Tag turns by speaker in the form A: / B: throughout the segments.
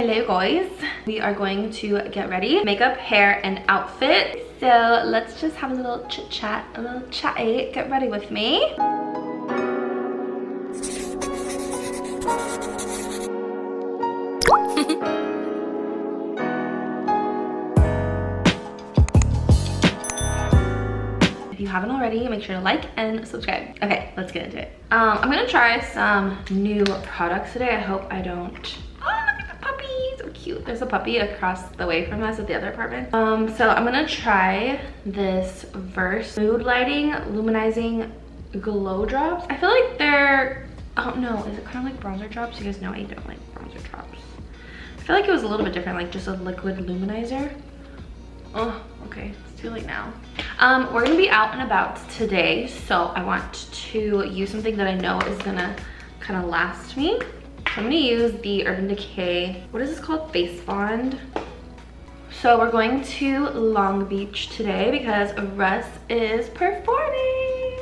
A: Hello guys, we are going to get ready, makeup, hair, and outfit. So let's just have a little chit chat, a little chatty. Get ready with me. If you haven't already, make sure to like and subscribe. Okay, let's get into it. I'm gonna try some new products today. I hope I don't. Oh, look at the puppy, so cute. There's a puppy across the way from us at the other apartment. So I'm gonna try this Verse Mood Lighting Luminizing Glow Drops. I feel like they're, I don't know, is it kind of like bronzer drops? You guys know I don't like bronzer drops. I feel like it was a little bit different, like just a liquid luminizer. Oh, okay, it's too late now. We're gonna be out and about today, so I want to use something that I know is gonna kind of last me. So I'm gonna use the Urban Decay, what is this called? Face Bond. So we're going to Long Beach today because Russ is performing.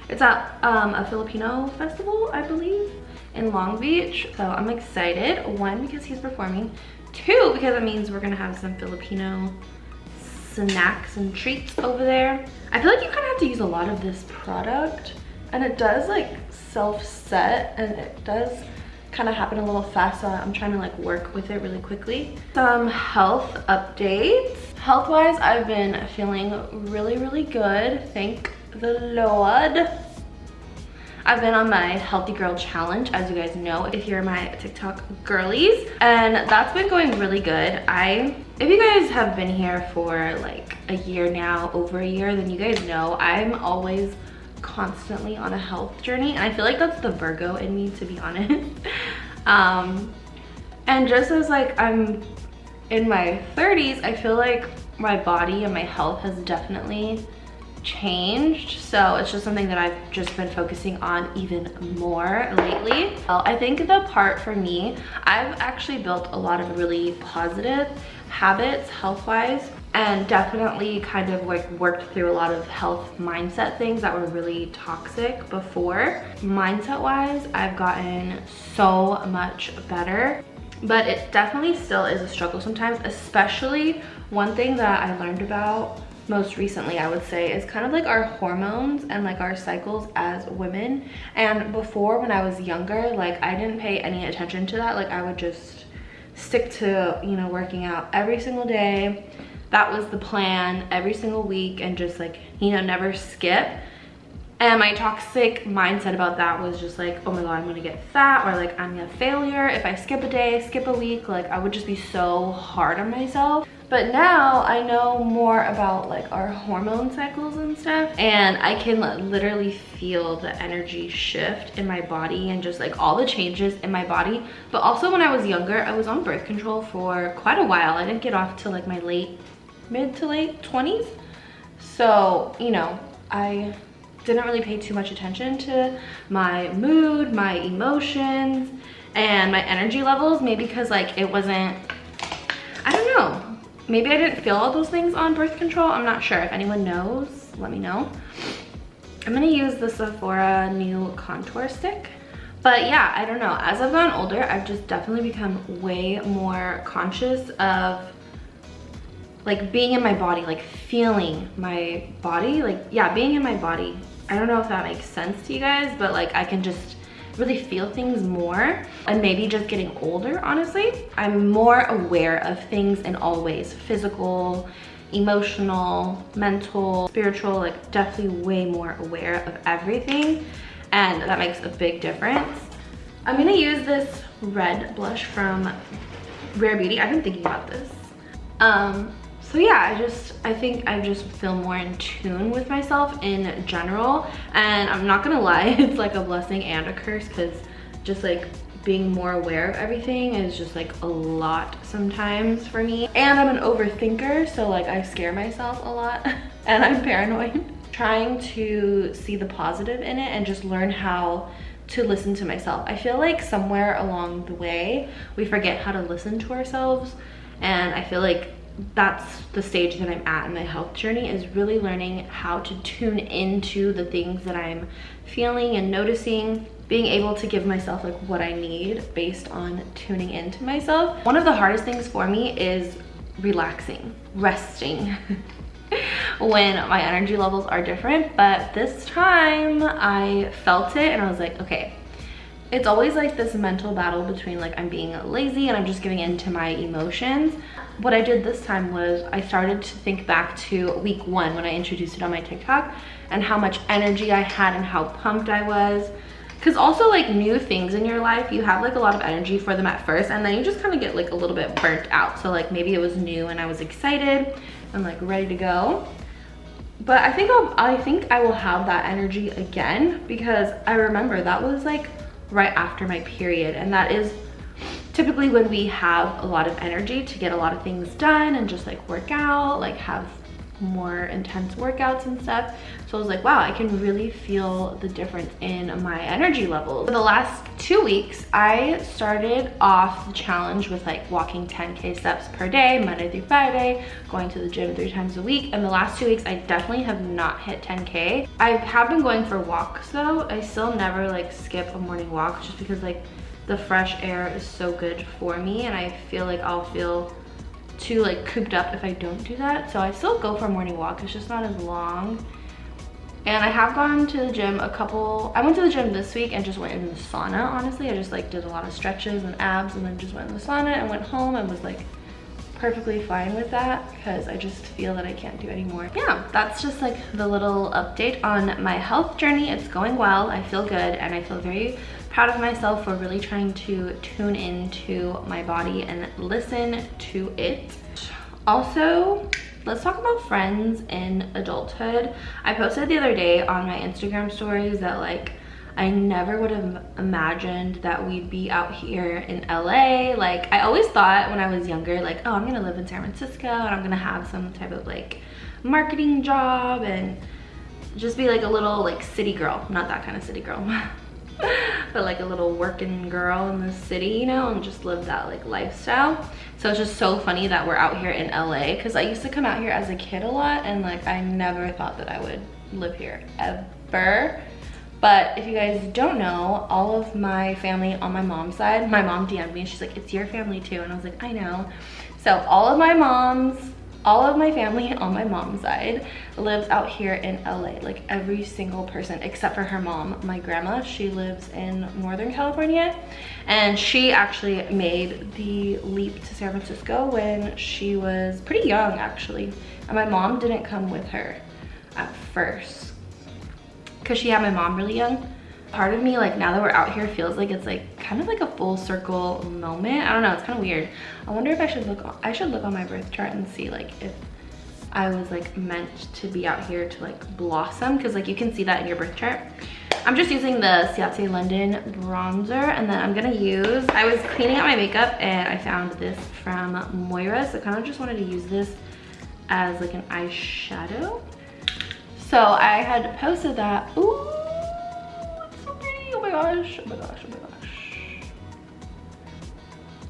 A: It's at a Filipino festival, I believe, in Long Beach. So I'm excited. One, because he's performing. Two, because it means we're gonna have some Filipino snacks and treats over there. I feel like you kind of have to use a lot of this product, and it does like self-set, and it does kind of happen a little fast, so I'm trying to like work with it really quickly. Some health updates. Health-wise, I've been feeling really good, thank the Lord. I've been on my Healthy Girl Challenge, as you guys know, if you're my TikTok girlies, and that's been going really good. If you guys have been here for like a year now, over a year, then you guys know I'm always constantly on a health journey, and I feel like that's the Virgo in me, to be honest. And just as like I'm in my 30s, I feel like my body and my health has definitely changed, so it's just something that I've just been focusing on even more lately. I think the part for me, I've actually built a lot of really positive habits health-wise, and definitely kind of like worked through a lot of health mindset things that were really toxic before. Mindset-wise, I've gotten so much better, but it definitely still is a struggle sometimes, especially one thing that I learned about most recently, I would say, is kind of like our hormones and like our cycles as women. And before, when I was younger, like I didn't pay any attention to that. Like I would just stick to, you know, working out every single day. That was the plan every single week, and just like, you know, never skip. And my toxic mindset about that was just like, oh my god, I'm gonna get fat, or like I'm a failure if I skip a day, skip a week. Like I would just be so hard on myself. But now I know more about like our hormone cycles and stuff, and I can literally feel the energy shift in my body and just like all the changes in my body. But also, when I was younger, I was on birth control for quite a while. I didn't get off till like my mid to late 20s. So, you know, I didn't really pay too much attention to my mood, my emotions, and my energy levels. Maybe because like it wasn't, I don't know. Maybe I didn't feel all those things on birth control. I'm not sure. If anyone knows, let me know. I'm gonna use the Sephora new contour stick. But yeah, I don't know. As I've gotten older, I've just definitely become way more conscious of like being in my body, like feeling my body, like yeah, being in my body. I don't know if that makes sense to you guys, but like I can just really feel things more. And maybe just getting older, honestly, I'm more aware of things in all ways: physical, emotional, mental, spiritual, like definitely way more aware of everything, and that makes a big difference. I'm gonna use this red blush from Rare Beauty. I've been thinking about this. So yeah, I think I just feel more in tune with myself in general, and I'm not gonna lie, it's like a blessing and a curse, because just like being more aware of everything is just like a lot sometimes for me. And I'm an overthinker, so like I scare myself a lot and I'm paranoid. Trying to see the positive in it and just learn how to listen to myself. I feel like somewhere along the way we forget how to listen to ourselves, and I feel like that's the stage that I'm at in my health journey, is really learning how to tune into the things that I'm feeling and noticing, being able to give myself like what I need based on tuning into myself. One of the hardest things for me is relaxing, resting when my energy levels are different. But this time I felt it and I was like, okay, it's always like this mental battle between like I'm being lazy and I'm just giving in to my emotions. What I did this time was I started to think back to week 1 when I introduced it on my TikTok and how much energy I had and how pumped I was. Because also like new things in your life, you have like a lot of energy for them at first and then you just kind of get like a little bit burnt out. So like maybe it was new and I was excited and like ready to go. But I think I will have that energy again, because I remember that was like right after my period, and that is typically when we have a lot of energy to get a lot of things done and just like work out, like have more intense workouts and stuff. So I was like, wow, I can really feel the difference in my energy levels. For the last 2 weeks, I started off the challenge with like walking 10K steps per day, Monday through Friday, going to the gym 3 times a week. And the last 2 weeks, I definitely have not hit 10K. I have been going for walks though. I still never like skip a morning walk just because like the fresh air is so good for me, and I feel like I'll feel too like cooped up if I don't do that. So I still go for a morning walk, it's just not as long. And I have gone to the gym I went to the gym this week and just went in the sauna. Honestly, I just like did a lot of stretches and abs and then just went in the sauna and went home and was like perfectly fine with that, because I just feel that I can't do anymore. Yeah, that's just like the little update on my health journey. It's going well, I feel good, and I feel very proud of myself for really trying to tune into my body and listen to it. Also, let's talk about friends in adulthood. I posted the other day on my Instagram stories that like I never would have imagined that we'd be out here in LA. Like I always thought when I was younger, like, oh, I'm gonna live in San Francisco and I'm gonna have some type of like marketing job and just be like a little like city girl. Not that kind of city girl. But like a little working girl in the city, you know, and just live that like lifestyle. So it's just so funny that we're out here in LA, because I used to come out here as a kid a lot and like I never thought that I would live here ever. But if you guys don't know, all of my family on my mom's side, my mom DM'd me and she's like, it's your family too. And I was like, I know. So all of my family on my mom's side lives out here in LA, like every single person except for her mom, my grandma. She lives in Northern California, and she actually made the leap to San Francisco when she was pretty young actually, and my mom didn't come with her at first because she had my mom really young. Part of me, like now that we're out here, feels like it's like kind of like a full circle moment. I don't know, it's kind of weird. I wonder if I should look on my birth chart and see like if I was like meant to be out here to like blossom, because like you can see that in your birth chart. I'm just using the Sarahsowse London bronzer, and then I'm gonna use, I was cleaning out my makeup and I found this from Moira, so I kind of just wanted to use this as like an eyeshadow. So I had posted that. Ooh, it's so pretty. Oh my gosh, oh my gosh, oh my gosh.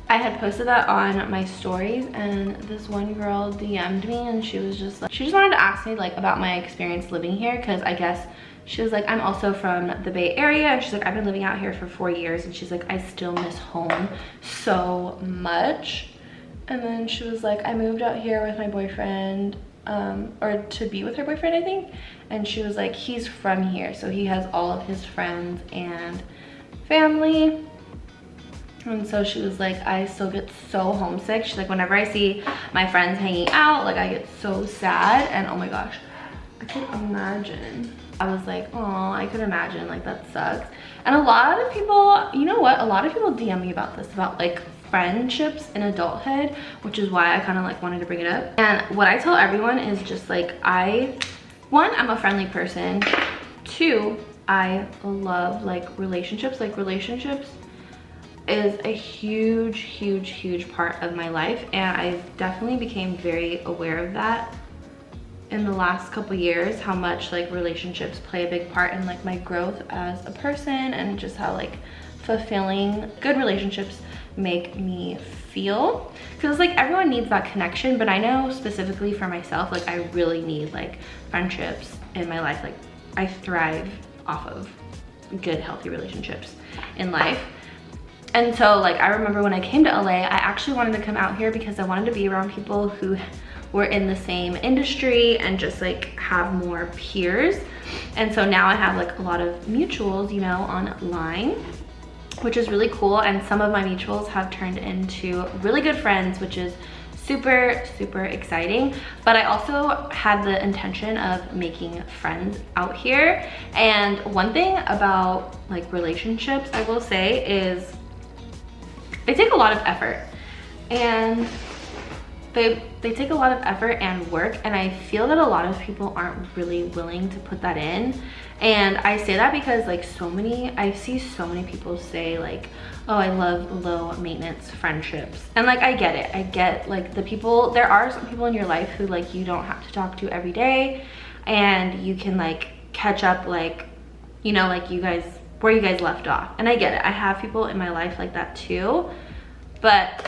A: I had posted that on my stories, and this one girl DM'd me and she was just like, she just wanted to ask me like about my experience living here, because I guess she was like, I'm also from the Bay Area, and she's like, I've been living out here for 4 years, and she's like, I still miss home so much. And then she was like, I moved out here with my boyfriend, or to be with her boyfriend, I think. And she was like, he's from here, so he has all of his friends and family. And so she was like, I still get so homesick. She's like, whenever I see my friends hanging out, like I get so sad. And oh my gosh, I could imagine. I was like, oh, I could imagine, like that sucks. And a lot of people, you know what, a lot of people DM me about this, about like friendships in adulthood, which is why I kind of like wanted to bring it up. And what I tell everyone is just like, one, I'm a friendly person. 2, I love like relationships. Like relationships is a huge part of my life, and I definitely became very aware of that in the last couple years, how much like relationships play a big part in like my growth as a person, and just how like fulfilling good relationships make me feel. Because like everyone needs that connection, but I know specifically for myself, like I really need like friendships in my life. Like I thrive off of good, healthy relationships in life. And so like I remember when I came to LA, I actually wanted to come out here because I wanted to be around people who were in the same industry and just like have more peers. And so now I have like a lot of mutuals, you know, online, which is really cool. And some of my mutuals have turned into really good friends, which is super, super exciting. But I also had the intention of making friends out here. And one thing about like relationships, I will say, is they take a lot of effort, and they take a lot of effort and work, and I feel that a lot of people aren't really willing to put that in. And I say that because like I see so many people say like, oh, I love low maintenance friendships. And like I get it. I get like there are some people in your life who like you don't have to talk to every day, and you can like catch up, like, you know, like where you guys left off. And I get it. I have people in my life like that too. But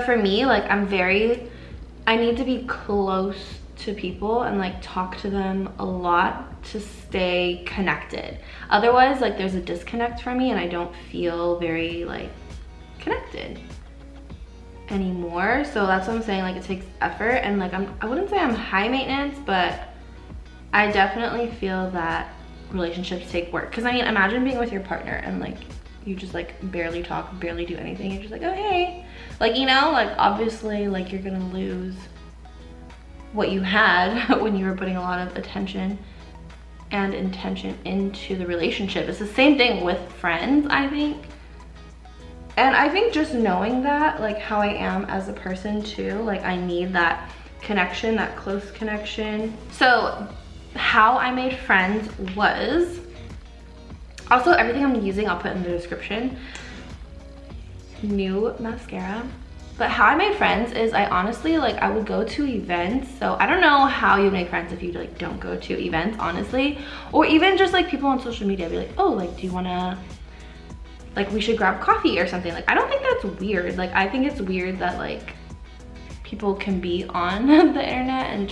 A: for me, like I need to be close to people and like talk to them a lot to stay connected. Otherwise, like there's a disconnect for me and I don't feel very like connected anymore. So that's what I'm saying, like it takes effort, and like I wouldn't say I'm high maintenance, but I definitely feel that relationships take work. Because I mean, imagine being with your partner and like you just like barely talk, barely do anything. You're just like, oh hey, like, you know, like obviously like you're gonna lose what you had when you were putting a lot of attention and intention into the relationship. It's the same thing with friends, I think. And I think just knowing that, like how I am as a person too, like I need that connection, that close connection. So how I made friends was, also everything I'm using I'll put in the description. New mascara. But how I made friends is I honestly, like I would go to events. So I don't know how you make friends if you like don't go to events, honestly. Or even just like people on social media be like, oh, like do you wanna, like we should grab coffee or something. Like I don't think that's weird. Like I think it's weird that like people can be on the internet and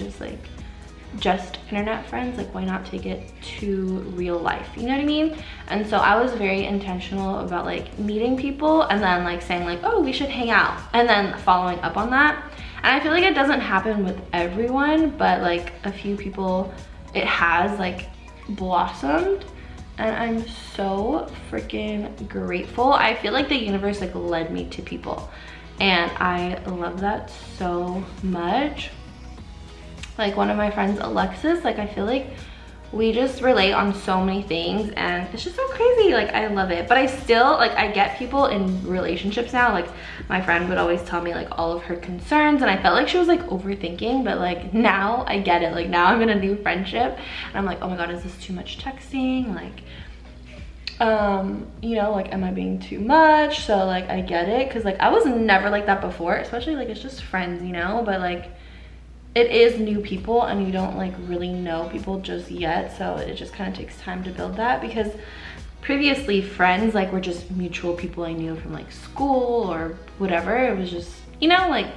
A: just internet friends. Like why not take it to real life, you know what I mean? And so I was very intentional about like meeting people and then like saying like, oh, we should hang out, and then following up on that. And I feel like it doesn't happen with everyone, but like a few people it has like blossomed, and I'm so freaking grateful. I feel like the universe like led me to people, and I love that so much. Like one of my friends, Alexis, like I feel like we just relate on so many things, and it's just so crazy. Like I love it. But I still like, I get people in relationships now. Like my friend would always tell me like all of her concerns, and I felt like she was like overthinking, but like now I get it. Like now I'm in a new friendship and I'm like, oh my god, is this too much texting? Like you know, like am I being too much? So like I get it, because like I was never like that before, especially like it's just friends, you know. But like it is new people and you don't like really know people just yet, so it just kind of takes time to build that. Because previously friends like were just mutual people I knew from like school or whatever. It was just, you know, like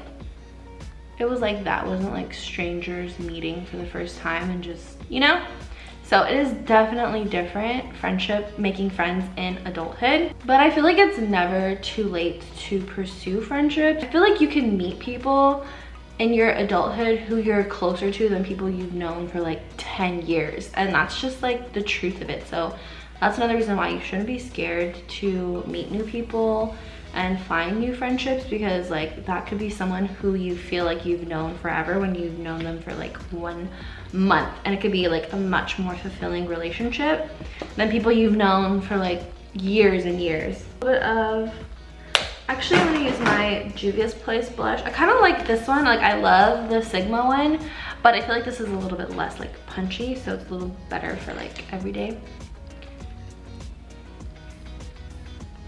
A: it was like that. It wasn't like strangers meeting for the first time and just, you know. So it is definitely different, friendship, making friends in adulthood. But I feel like it's never too late to pursue friendship. I feel like you can meet people in your adulthood who you're closer to than people you've known for like 10 years. And that's just like the truth of it. So that's another reason why you shouldn't be scared to meet new people and find new friendships, because like that could be someone who you feel like you've known forever when you've known them for like 1 month. And it could be like a much more fulfilling relationship than people you've known for like years and years. A bit of, actually I'm gonna use my Juvia's Place blush. I kind of like this one. Like I love the Sigma one, but I feel like this is a little bit less like punchy, so it's a little better for like everyday.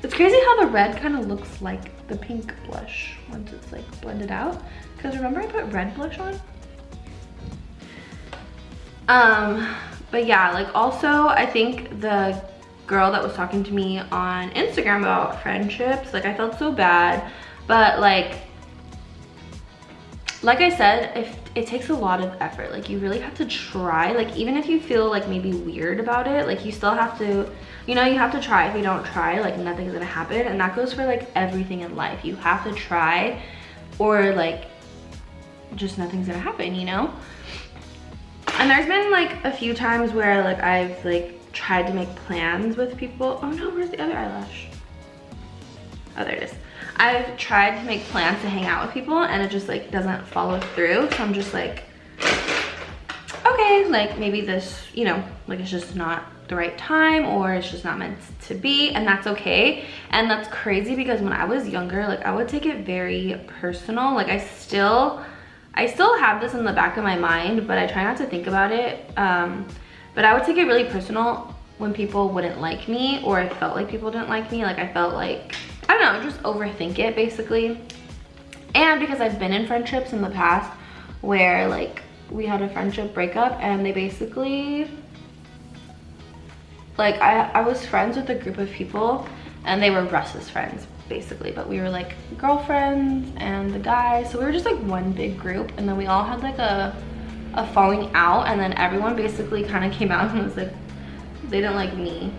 A: It's crazy how the red kind of looks like the pink blush once it's like blended out, because remember I put red blush on? But yeah, like also I think the girl that was talking to me on Instagram about friendships, like I felt so bad, but like I said, it takes a lot of effort. Like you really have to try. Like even if you feel like maybe weird about it, like you still have to, you know, you have to try. If you don't try, like nothing's gonna happen. And that goes for like everything in life. You have to try, or like just nothing's gonna happen, you know? And there's been like a few times where like I've like tried to make plans with people. Oh no, where's the other eyelash? Oh, there it is. I've tried to make plans to hang out with people and it just like doesn't follow through. So I'm just like, okay, like maybe this, you know, like it's just not the right time, or it's just not meant to be, and that's okay. And that's crazy because when I was younger, like I would take it very personal. Like I still have this in the back of my mind, but I try not to think about it. But I would take it really personal when people wouldn't like me, or I felt like people didn't like me. Like I felt like, I don't know, just overthink it basically. And because I've been in friendships in the past where like we had a friendship breakup and they basically, like I was friends with a group of people and they were Russ's friends basically, but we were like girlfriends and the guys, so we were just like one big group, and then we all had like a falling out, and then everyone basically kind of came out and was like, they didn't like me.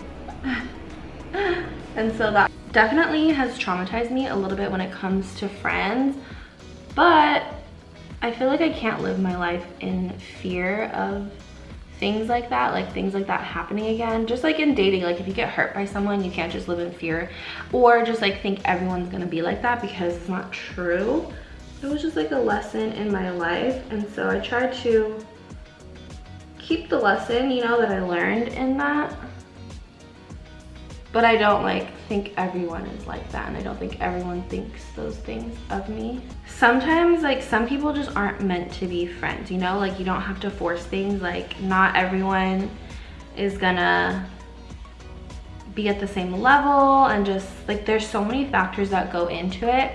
A: And so that definitely has traumatized me a little bit when it comes to friends, but I feel like I can't live my life in fear of things like that, like things like that happening again. Just like in dating, like if you get hurt by someone, you can't just live in fear or just like think everyone's gonna be like that, because it's not true. It was just like a lesson in my life, and so I try to keep the lesson, you know, that I learned in that. But I don't like think everyone is like that, and I don't think everyone thinks those things of me. Sometimes like some people just aren't meant to be friends, you know, like you don't have to force things. Like not everyone is gonna be at the same level, and just like there's so many factors that go into it.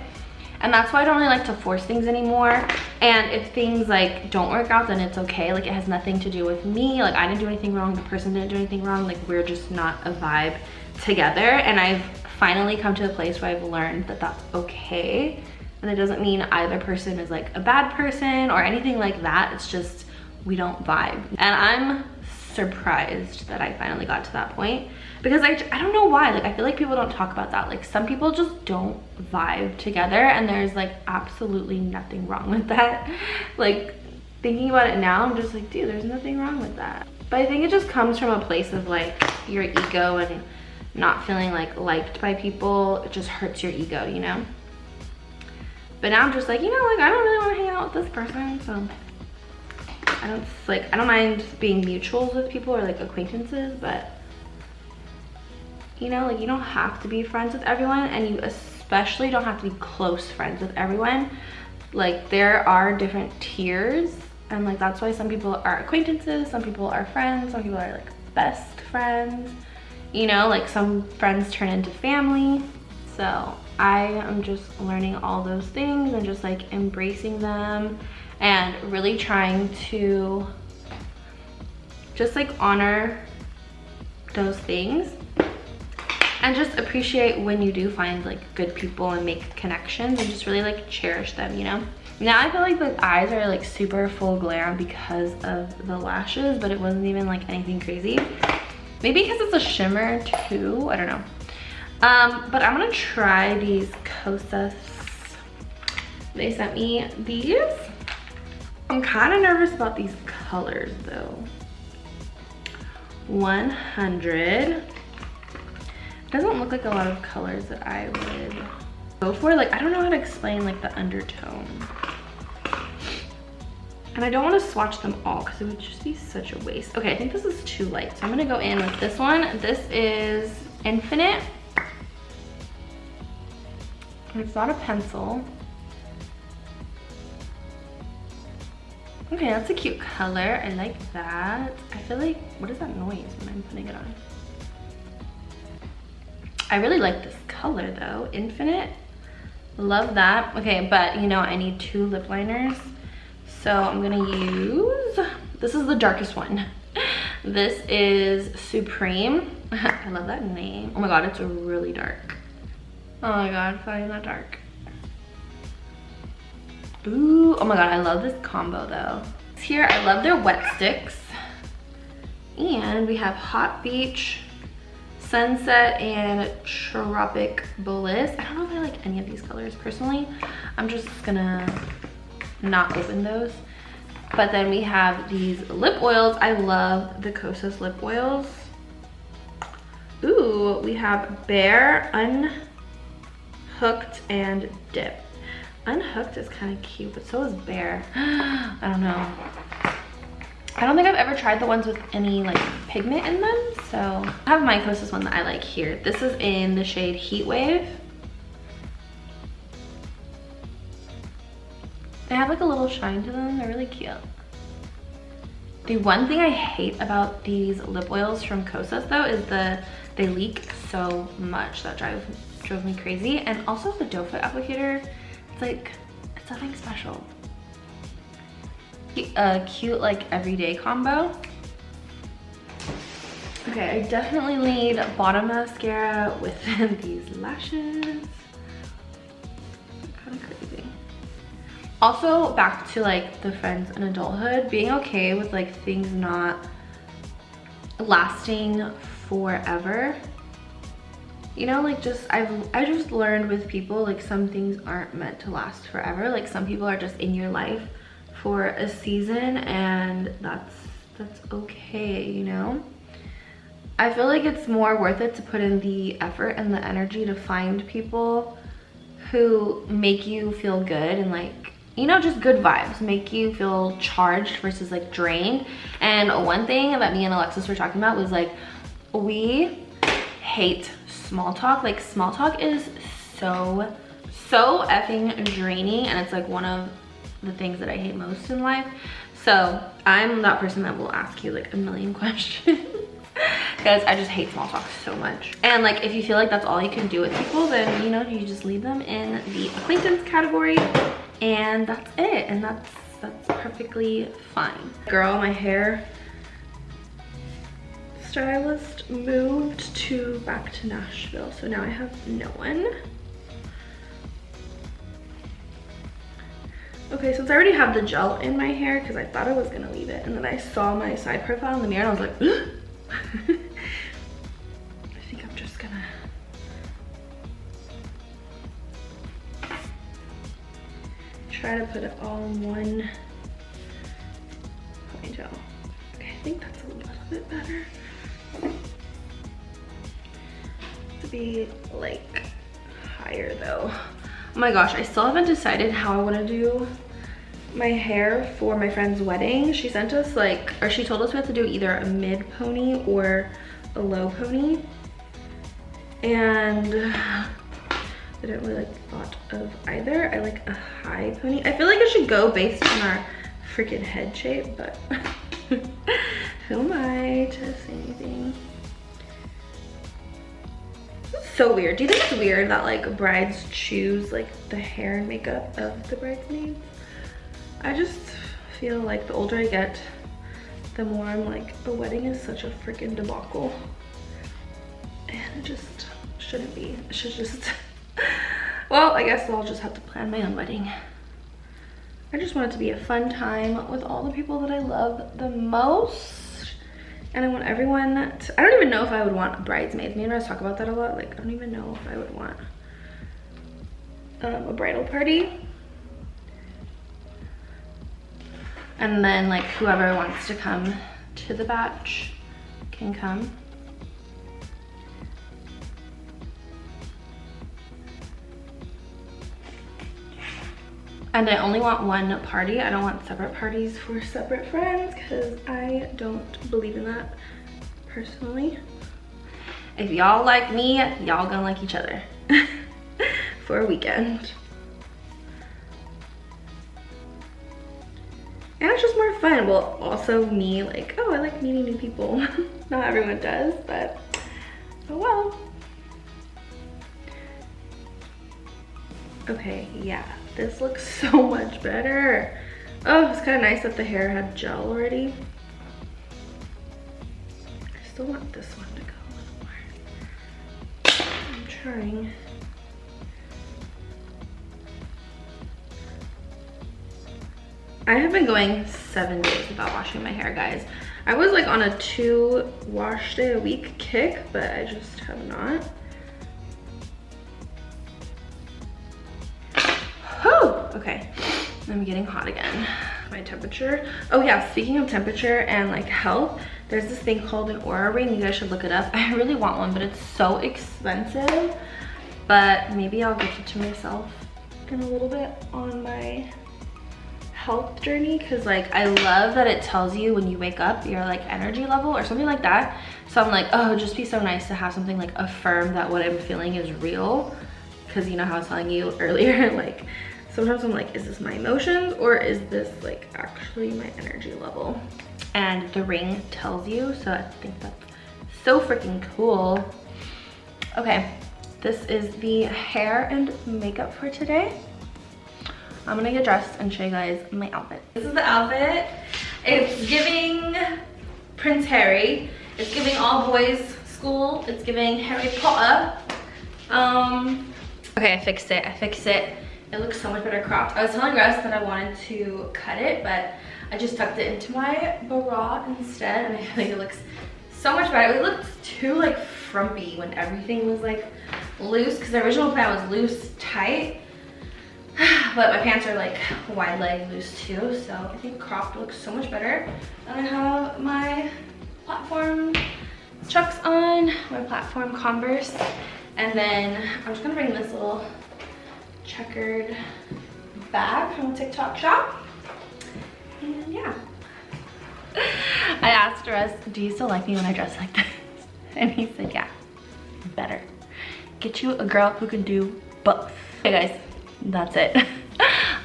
A: And that's why I don't really like to force things anymore. And if things like don't work out, then it's okay. Like it has nothing to do with me. Like I didn't do anything wrong, the person didn't do anything wrong. Like we're just not a vibe together. And I've finally come to a place where I've learned that that's okay. And it doesn't mean either person is like a bad person or anything like that. It's just we don't vibe. And I'm surprised that I finally got to that point, because I don't know why. Like I feel like people don't talk about that. Like some people just don't vibe together, and there's like absolutely nothing wrong with that. Like thinking about it now, I'm just like, dude, there's nothing wrong with that. But I think it just comes from a place of like your ego and not feeling like liked by people. It just hurts your ego, you know? But now I'm just like, you know, like I don't really want to hang out with this person, so I don't mind being mutuals with people or like acquaintances, but you know, like you don't have to be friends with everyone, and you especially don't have to be close friends with everyone. Like there are different tiers, and like that's why some people are acquaintances, some people are friends, some people are like best friends, you know, like some friends turn into family. So I am just learning all those things and just like embracing them, and really trying to just like honor those things and just appreciate when you do find like good people and make connections, and just really like cherish them, you know? Now I feel like the eyes are like super full glare because of the lashes, but it wasn't even like anything crazy. Maybe because it's a shimmer too, I don't know. But I'm gonna try these Kosas. They sent me these. I'm kind of nervous about these colors though. 100. Doesn't look like a lot of colors that I would go for. Like I don't know how to explain like the undertone. And I don't want to swatch them all because it would just be such a waste. Okay, I think this is too light, so I'm gonna go in with this one. This is Infinite. It's not a pencil. Okay, that's a cute color. I like that. I feel like, what is that noise when I'm putting it on? I really like this color though, Infinite. Love that. Okay, but you know, I need 2 lip liners. So I'm gonna use, this is the darkest one. This is Supreme. I love that name. Oh my God, it's really dark. Oh my God, it's not even that dark. Ooh, oh my god, I love this combo though. Here, I love their wet sticks. And we have Hot Beach, Sunset, and Tropic Bliss. I don't know if I like any of these colors personally. I'm just gonna not open those. But then we have these lip oils. I love the Kosas lip oils. Ooh, we have Bare, Unhooked, and Dip. Unhooked is kind of cute, but so is Bare. I don't know. I don't think I've ever tried the ones with any like pigment in them, so I have my Kosas one that I like here. This is in the shade Heat Wave. They have like a little shine to them. They're really cute. The one thing I hate about these lip oils from Kosas though is they leak so much. That drove me crazy. And also the doe foot applicator, it's nothing special. A cute like everyday combo. Okay, I definitely need bottom mascara with these lashes. Kind of crazy. Also, back to like the friends in adulthood, being okay with like things not lasting forever. You know, like I just learned with people, like some things aren't meant to last forever. Like some people are just in your life for a season, and that's okay, you know? I feel like it's more worth it to put in the effort and the energy to find people who make you feel good and like, you know, just good vibes, make you feel charged versus like drained. And one thing that me and Alexis were talking about was like, we hate small talk. Like small talk is so effing draining, and it's like one of the things that I hate most in life. So I'm that person that will ask you like a million questions because I just hate small talk so much. And like if you feel like that's all you can do with people, then you know, you just leave them in the acquaintance category, and that's it. And that's perfectly fine. Girl, my hair stylist moved back to Nashville, so now I have no one. Okay, since I already have the gel in my hair, because I thought I was gonna leave it, and then I saw my side profile in the mirror and I was like, I think I'm just gonna try to put it all in one ponytail. Okay, I think that's a little bit better. To be like higher though. Oh my gosh, I still haven't decided how I want to do my hair for my friend's wedding. She sent us like, or she told us we have to do either a mid pony or a low pony. And I didn't really like the thought of either. I like a high pony. I feel like it should go based on our freaking head shape, but who am I to say anything? So weird. Do you think it's weird that like brides choose like the hair and makeup of the bridesmaids? I just feel like the older I get, the more I'm like, a wedding is such a freaking debacle. And it just shouldn't be. It should just, well, I guess I'll just have to plan my own wedding. I just want it to be a fun time with all the people that I love the most. And I want everyone to, I don't even know if I would want bridesmaids. Me and Ross talk about that a lot. Like, I don't even know if I would want a bridal party. And then like whoever wants to come to the batch can come. And I only want one party. I don't want separate parties for separate friends because I don't believe in that personally. If y'all like me, y'all gonna like each other for a weekend. And it's just more fun. Well, also me, like, oh, I like meeting new people. Not everyone does, but oh well. Okay, yeah, this looks so much better. Oh, it's kind of nice that the hair had gel already. I still want this one to go a little more. I'm trying. I have been going 7 days without washing my hair, guys. I was like on a 2 wash day a week kick, but I just have not. Whew, okay, I'm getting hot again. My temperature. Oh yeah, speaking of temperature and like health, there's this thing called an Aura ring. You guys should look it up. I really want one, but it's so expensive. But maybe I'll gift it to myself in a little bit on my health journey, because like I love that it tells you when you wake up your like energy level or something like that. So I'm like, oh, it'd just be so nice to have something like affirm that what I'm feeling is real, because you know how I was telling you earlier, like sometimes I'm like, is this my emotions or is this like actually my energy level? And the ring tells you, so I think that's so freaking cool. Okay, this is the hair and makeup for today. I'm gonna get dressed and show you guys my outfit. This is the outfit. It's giving Prince Harry. It's giving all boys school. It's giving Harry Potter. Okay, I fixed it. It looks so much better cropped. I was telling Russ that I wanted to cut it, but I just tucked it into my bra instead, and I feel like it looks so much better. It looked too like frumpy when everything was like loose, because the original plan was loose, tight. But my pants are like wide leg loose too, so I think cropped looks so much better. And I have my platform Chucks on, my platform Converse, and then I'm just gonna bring this little checkered bag from a TikTok shop. And yeah. I asked Russ, do you still like me when I dress like this? And he said, yeah, better. Get you a girl who can do both. Okay guys, that's it.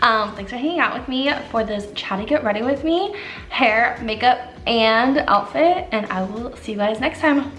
A: Thanks for hanging out with me for this chatty get ready with me, hair, makeup, and outfit, and I will see you guys next time.